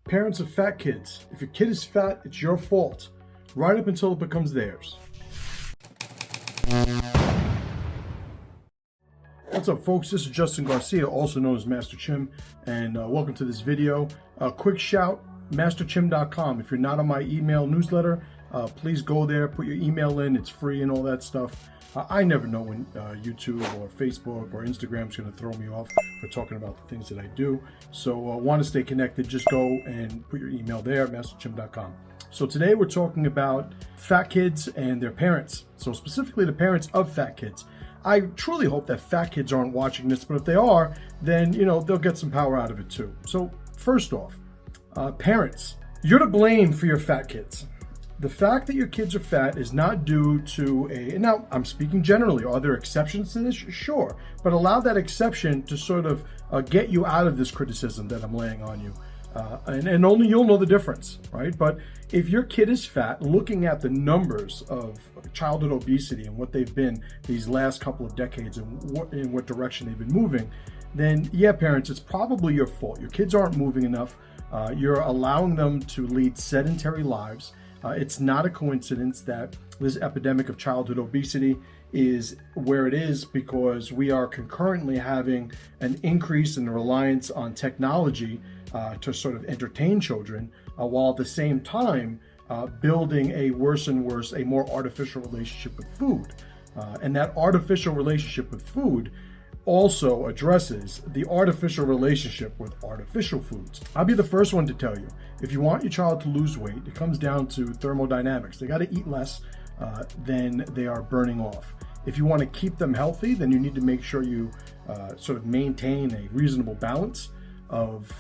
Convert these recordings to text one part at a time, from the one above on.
Parents of fat kids, if your kid is fat, it's your fault, right up until it becomes theirs. What's up, folks? This is Justin Garcia, also known as Master Chim, and welcome to this video. A quick shout, masterchim.com. If you're not on my email newsletter, please go there, put your email in. It's free and all that stuff. I never know when YouTube or Facebook or Instagram is going to throw me off for talking about the things that I do. So want to stay connected, just go and put your email there, masterchim.com. So today we're talking about fat kids and their parents. So specifically the parents of fat kids. I truly hope that fat kids aren't watching this, but if they are, then, they'll get some power out of it too. So first off, parents, you're to blame for your fat kids. The fact that your kids are fat is not due to and now I'm speaking generally, are there exceptions to this? Sure, but allow that exception to sort of get you out of this criticism that I'm laying on you. And only you'll know the difference, right? But if your kid is fat, looking at the numbers of childhood obesity and what they've been these last couple of decades and in what direction they've been moving, then yeah, parents, it's probably your fault. Your kids aren't moving enough. You're allowing them to lead sedentary lives. It's not a coincidence that this epidemic of childhood obesity is where it is because we are concurrently having an increase in the reliance on technology to sort of entertain children, while at the same time building a worse and worse, a more artificial relationship with food. And that artificial relationship with food also addresses the artificial relationship with artificial foods. I'll be the first one to tell you, if you want your child to lose weight, it comes down to thermodynamics. They got to eat less than they are burning off. If you want to keep them healthy, then you need to make sure you sort of maintain a reasonable balance of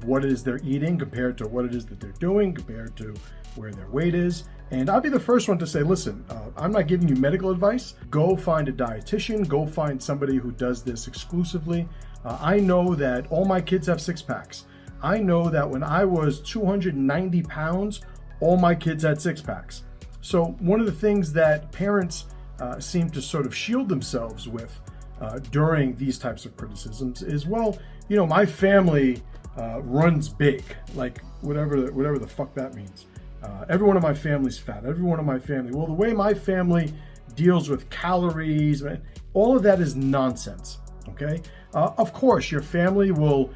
what it is they're eating compared to what it is that they're doing, compared to where their weight is. And I'll be the first one to say, listen, I'm not giving you medical advice. Go find a dietitian, go find somebody who does this exclusively. I know that all my kids have six packs. I know that when I was 290 pounds, all my kids had six packs. So one of the things that parents seem to sort of shield themselves with during these types of criticisms is, well, my family runs big, like whatever the fuck that means. Everyone in my family's fat. Everyone in my family. Well, the way my family deals with calories, all of that is nonsense. Okay. Of course, your family will,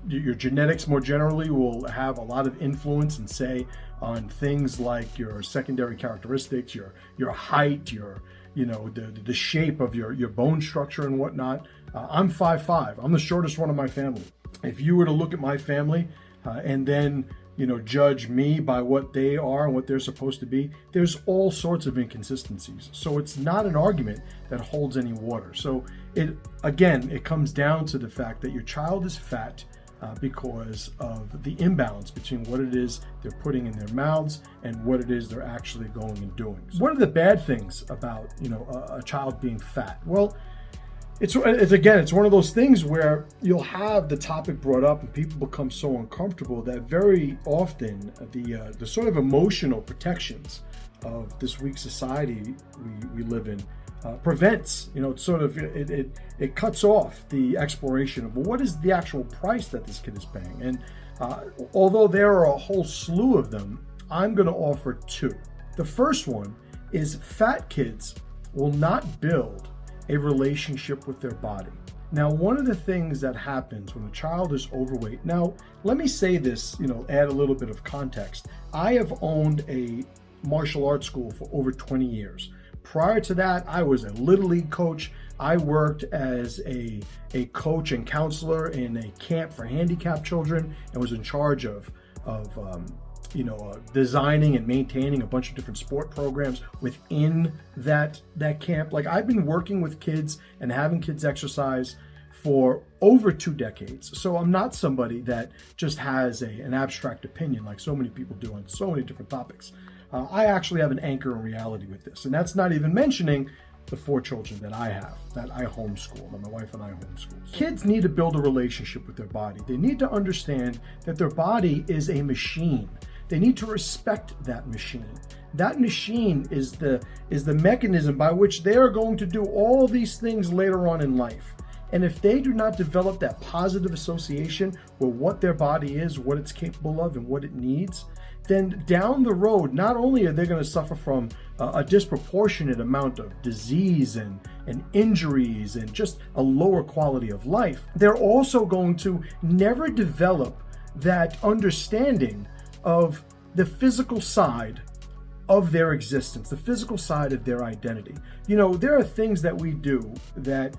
your genetics more generally will have a lot of influence and say on things like your secondary characteristics, your height, the shape of your bone structure and whatnot. I'm 5'5". I'm the shortest one in my family. If you were to look at my family and then judge me by what they are and what they're supposed to be, there's all sorts of inconsistencies. So it's not an argument that holds any water. So it comes down to the fact that your child is fat because of the imbalance between what it is they're putting in their mouths and what it is they're actually going and doing. What are the bad things about a child being fat? Well, it's one of those things where you'll have the topic brought up and people become so uncomfortable that very often the sort of emotional protections of this weak society we live in prevents, it cuts off the exploration of, well, what is the actual price that this kid is paying? And although there are a whole slew of them, I'm going to offer two. The first one is fat kids will not build a relationship with their body. Now, one of the things that happens when a child is overweight, now let me say this, add a little bit of context. I have owned a martial arts school for over 20 years. Prior to that, I was a Little League coach. I worked as a coach and counselor in a camp for handicapped children and was in charge of designing and maintaining a bunch of different sport programs within that camp. Like, I've been working with kids and having kids exercise for over 2 decades. So I'm not somebody that just has an abstract opinion like so many people do on so many different topics. I actually have an anchor in reality with this. And that's not even mentioning the 4 children that I have, that I homeschool, that my wife and I homeschool. So kids need to build a relationship with their body. They need to understand that their body is a machine. They need to respect that machine. That machine is the mechanism by which they are going to do all these things later on in life. And if they do not develop that positive association with what their body is, what it's capable of, and what it needs, then down the road, not only are they going to suffer from a disproportionate amount of disease and injuries and just a lower quality of life, they're also going to never develop that understanding of the physical side of their existence, the physical side of their identity. You know, there are things that we do that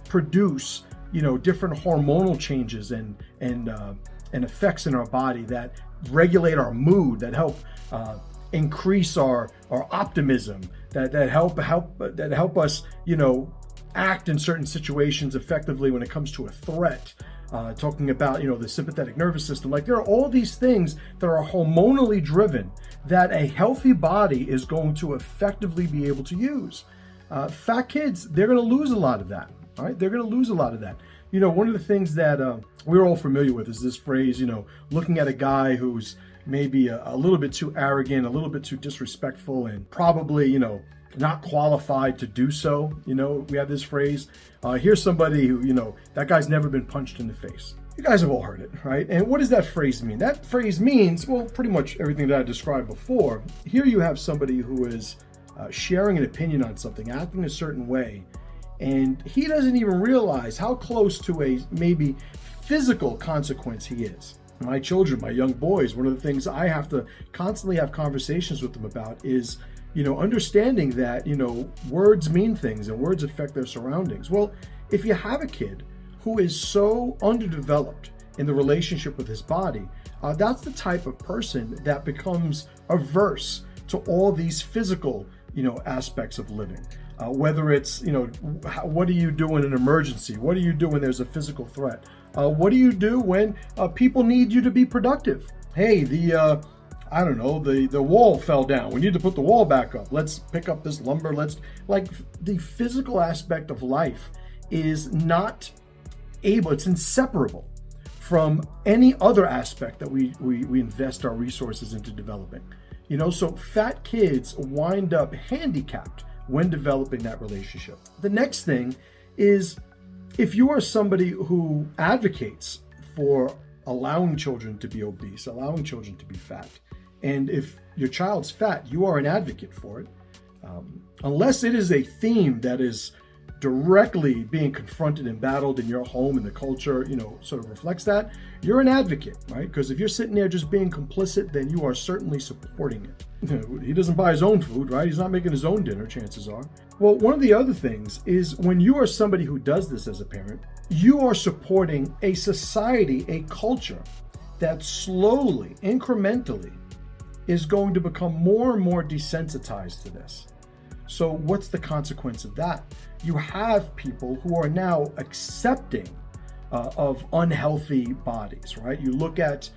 produce, you know, different hormonal changes and effects in our body that regulate our mood, that help increase our optimism, that help us, you know, act in certain situations effectively when it comes to a threat. Talking about, you know, the sympathetic nervous system. Like, there are all these things that are hormonally driven that a healthy body is going to effectively be able to use. Fat kids, they're going to lose a lot of that. All right, they're going to lose a lot of that. You know, one of the things that we're all familiar with is this phrase, you know, looking at a guy who's maybe a little bit too arrogant, a little bit too disrespectful, and probably, you know, not qualified to do so. You know, we have this phrase, here's somebody who, you know, that guy's never been punched in the face. You guys have all heard it, right? And what does that phrase mean? That phrase means, well, pretty much everything that I described before. Here you have somebody who is sharing an opinion on something, acting a certain way, and he doesn't even realize how close to a maybe physical consequence he is. My children, my young boys, one of the things I have to constantly have conversations with them about is, you know, understanding that, you know, words mean things and words affect their surroundings. Well, if you have a kid who is so underdeveloped in the relationship with his body, that's the type of person that becomes averse to all these physical, you know, aspects of living. Whether it's, you know, what do you do in an emergency? What do you do when there's a physical threat? What do you do when people need you to be productive? Hey, I don't know, the wall fell down. We need to put the wall back up. Let's pick up this lumber. Like, the physical aspect of life is not able, it's inseparable from any other aspect that we invest our resources into developing. You know, so fat kids wind up handicapped when developing that relationship. The next thing is, if you are somebody who advocates for allowing children to be obese, allowing children to be fat, and if your child's fat, you are an advocate for it, unless it is a theme that is directly being confronted and battled in your home and the culture, you know, sort of reflects that, you're an advocate, right? Because if you're sitting there just being complicit, then you are certainly supporting it. He doesn't buy his own food, right? He's not making his own dinner, chances are. Well, one of the other things is, when you are somebody who does this as a parent, you are supporting a society, a culture that slowly, incrementally, is going to become more and more desensitized to this. So what's the consequence of that? You have people who are now accepting of unhealthy bodies, right? You look at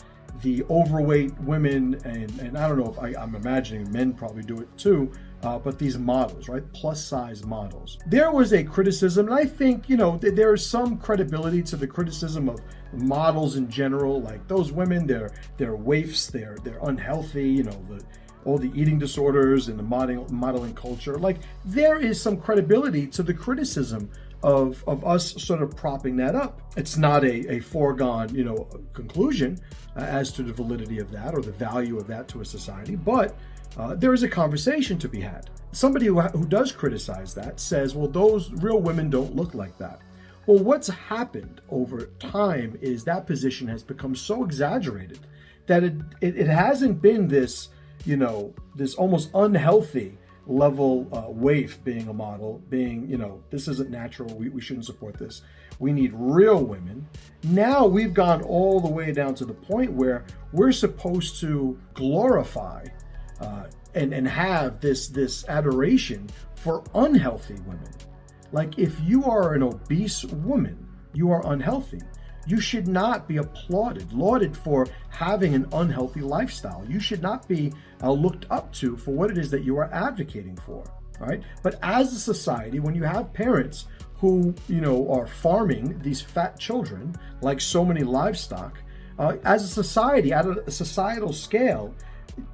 the overweight women, and I don't know if I'm imagining men probably do it too, but these models, right? Plus size models. There was a criticism, and I think, you know, there is some credibility to the criticism of models in general. Like, those women, they're waifs, they're unhealthy, you know, all the eating disorders and the modeling culture. Like, there is some credibility to the criticism of us sort of propping that up. It's not a foregone, you know, conclusion as to the validity of that or the value of that to a society, but there is a conversation to be had. Somebody who does criticize that says, well, those real women don't look like that. Well, what's happened over time is that position has become so exaggerated that it hasn't been this, you know, this almost unhealthy level waif being a model, being, you know, this isn't natural, we shouldn't support this. We need real women. Now we've gone all the way down to the point where we're supposed to glorify and have this adoration for unhealthy women. Like, if you are an obese woman, you are unhealthy. You should not be lauded for having an unhealthy lifestyle. You should not be looked up to for what it is that you are advocating for, right? But as a society, when you have parents who, you know, are farming these fat children like so many livestock, as a society, at a societal scale,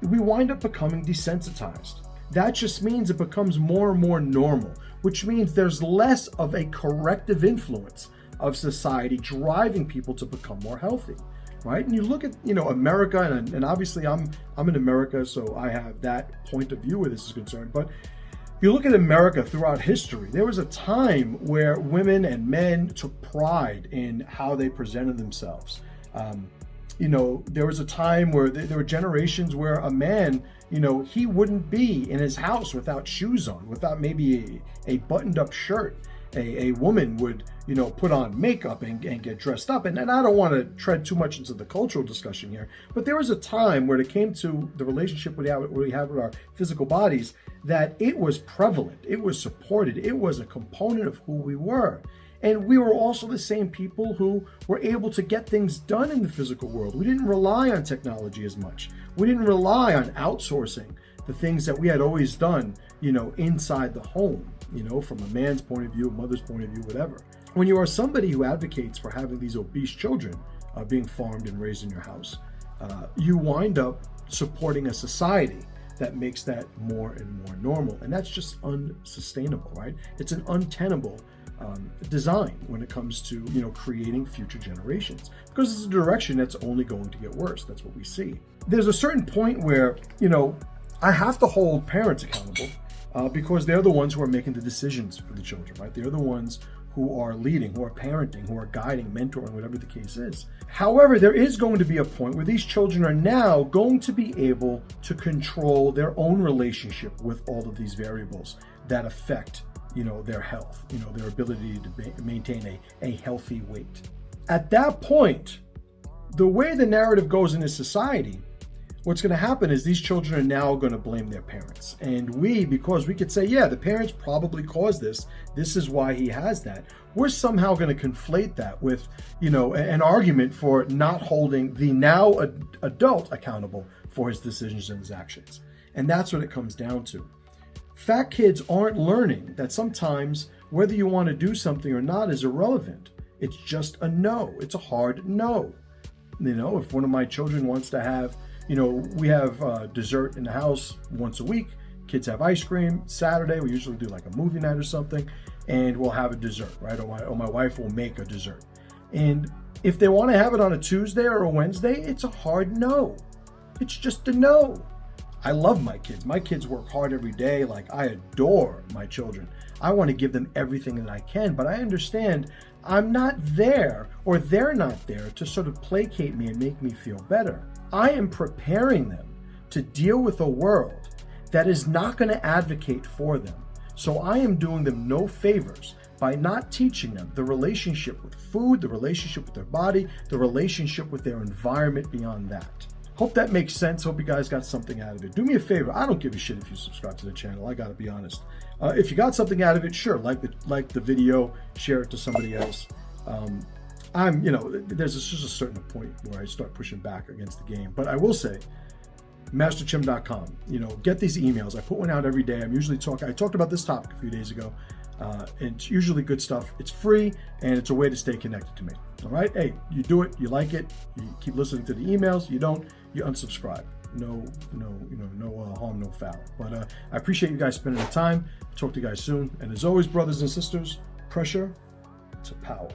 we wind up becoming desensitized. That just means it becomes more and more normal. which means there's less of a corrective influence of society driving people to become more healthy, right? And you look at, America, and obviously I'm in America, so I have that point of view where this is concerned. But you look at America throughout history, there was a time where women and men took pride in how they presented themselves. There was a time where there were generations where a man, he wouldn't be in his house without shoes on, without maybe a buttoned up shirt. A woman would, put on makeup and get dressed up. And I don't want to tread too much into the cultural discussion here, but there was a time where it came to the relationship we have with our physical bodies, that it was prevalent, it was supported, it was a component of who we were. And we were also the same people who were able to get things done in the physical world. We didn't rely on technology as much. We didn't rely on outsourcing the things that we had always done, inside the home, from a man's point of view, a mother's point of view, whatever. When you are somebody who advocates for having these obese children being farmed and raised in your house, you wind up supporting a society that makes that more and more normal. And that's just unsustainable, right? It's an untenable design when it comes to, creating future generations, because it's a direction that's only going to get worse. That's what we see. There's a certain point where, I have to hold parents accountable because they're the ones who are making the decisions for the children, right? They're the ones who are leading, who are parenting, who are guiding, mentoring, whatever the case is. However, there is going to be a point where these children are now going to be able to control their own relationship with all of these variables that affect, their health, their ability to maintain a healthy weight. At that point, the way the narrative goes in this society, what's going to happen is these children are now going to blame their parents. And because we could say, yeah, the parents probably caused this. This is why he has that. We're somehow going to conflate that with, an argument for not holding the now adult accountable for his decisions and his actions. And that's what it comes down to. Fat kids aren't learning that sometimes whether you want to do something or not is irrelevant. It's just a no. It's a hard no. If one of my children wants to have, we have dessert in the house once a week. Kids have ice cream. Saturday, we usually do like a movie night or something, and we'll have a dessert, right? Or my wife will make a dessert. And if they want to have it on a Tuesday or a Wednesday, it's a hard no. It's just a no. I love my kids. My kids work hard every day. Like, I adore my children. I want to give them everything that I can, but I understand I'm not there, or they're not there to sort of placate me and make me feel better. I am preparing them to deal with a world that is not going to advocate for them. So I am doing them no favors by not teaching them the relationship with food, the relationship with their body, the relationship with their environment beyond that. Hope that makes sense. Hope you guys got something out of it. Do me a favor. I don't give a shit if you subscribe to the channel. I got to be honest. If you got something out of it, sure, like the video, share it to somebody else. There's just a certain point where I start pushing back against the game. But I will say, MasterChim.com. Get these emails. I put one out every day. I talked about this topic a few days ago. It's usually good stuff. It's free, and it's a way to stay connected to me. All right? Hey, you do it, you like it, you keep listening to the emails. You don't, you unsubscribe. No harm, no foul. But I appreciate you guys spending the time. Talk to you guys soon. And as always, brothers and sisters, pressure to power.